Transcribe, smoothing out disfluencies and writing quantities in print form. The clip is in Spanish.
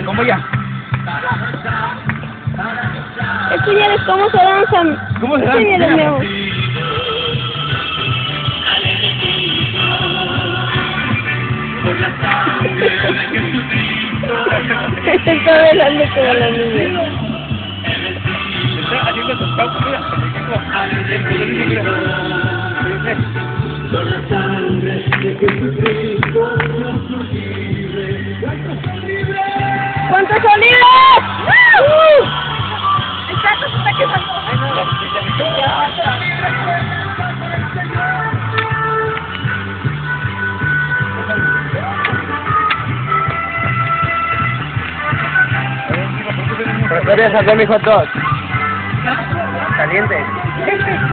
¿Cómo ya? Enséñales cómo se danzan. ¿Cómo se danza? Enséñales, mi amor. Está bailando como la niña. Está haciendo sus pausas, mira. ¿Cuántos son libres? Exacto, se está quemando. Prefiero hacer mi hot dog. Caliente.